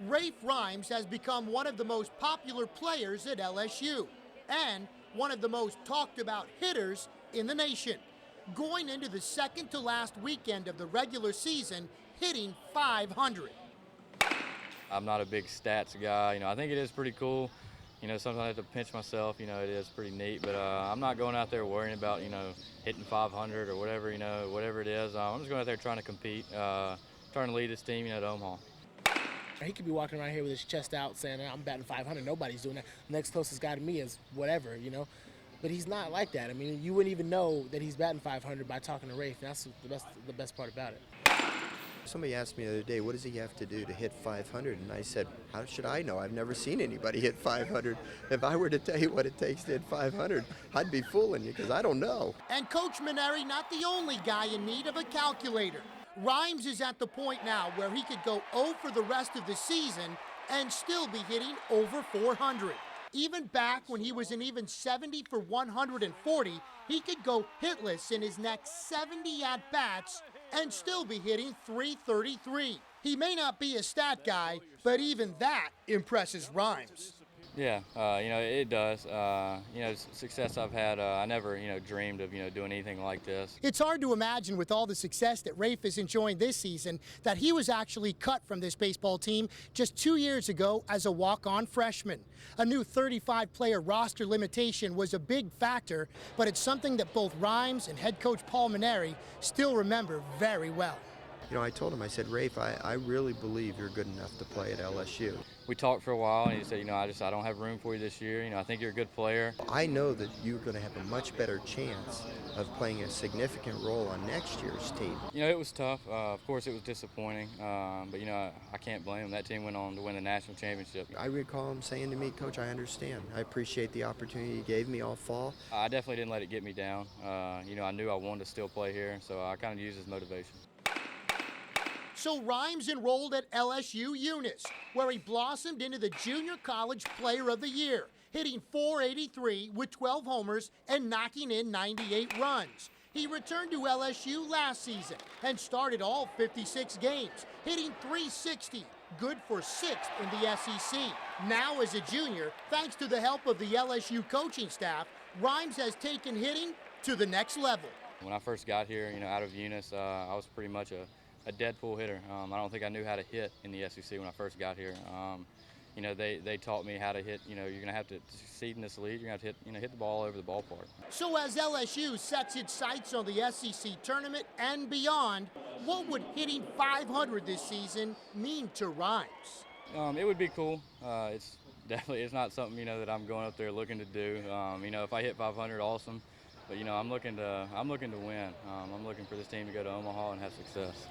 Rafe Rhymes has become one of the most popular players at LSU and one of the most talked about hitters in the nation. Going into the second to last weekend of the regular season, hitting .500. I'm not a big stats guy. I think it is pretty cool. Sometimes I have to pinch myself. It is pretty neat. But I'm not going out there worrying about, hitting 500 or whatever, whatever it is. I'm just going out there trying to compete, trying to lead this team, to Omaha. He could be walking around here with his chest out saying, I'm batting 500. Nobody's doing that. The next closest guy to me is whatever, But he's not like that. I mean, you wouldn't even know that he's batting 500 by talking to Rafe. That's the best part about it. Somebody asked me the other day, what does he have to do to hit 500? And I said, how should I know? I've never seen anybody hit 500. If I were to tell you what it takes to hit 500, I'd be fooling you because I don't know. And Coach Maneri, not the only guy in need of a calculator. Rhymes is at the point now where he could go 0 for the rest of the season and still be hitting over 400. Even back when he was an even 70 for 140, he could go hitless in his next 70 at-bats and still be hitting .333. He may not be a stat guy, but even that impresses Rhymes. Yeah, it does. Success I've had, I never, dreamed of, doing anything like this. It's hard to imagine with all the success that Rafe is enjoying this season that he was actually cut from this baseball team just 2 years ago as a walk-on freshman. A new 35-player roster limitation was a big factor, but it's something that both Rhymes and head coach Paul Maneri still remember very well. I told him, I said, Rafe, I really believe you're good enough to play at LSU. We talked for a while, and he said, I don't have room for you this year. I think you're a good player. I know that you're going to have a much better chance of playing a significant role on next year's team. It was tough. Of course, it was disappointing, but, I can't blame him. That team went on to win the national championship. I recall him saying to me, Coach, I understand. I appreciate the opportunity you gave me all fall. I definitely didn't let it get me down. I knew I wanted to still play here, so I kind of used it as motivation. So Rhymes enrolled at LSU Eunice, where he blossomed into the Junior College Player of the Year, hitting .483 with 12 homers and knocking in 98 runs. He returned to LSU last season and started all 56 games, hitting .360, good for 6th in the SEC. Now as a junior, thanks to the help of the LSU coaching staff, Rhymes has taken hitting to the next level. When I first got here, out of Eunice, I was pretty much a deadpool hitter. I don't think I knew how to hit in the SEC when I first got here. They taught me how to hit. You're going to have to succeed in this league. You're going to have to hit the ball all over the ballpark. So as LSU sets its sights on the SEC tournament and beyond, what would hitting 500 this season mean to Rhymes? It would be cool. It's not something that I'm going up there looking to do. If I hit 500, awesome. But I'm looking to win. I'm looking for this team to go to Omaha and have success.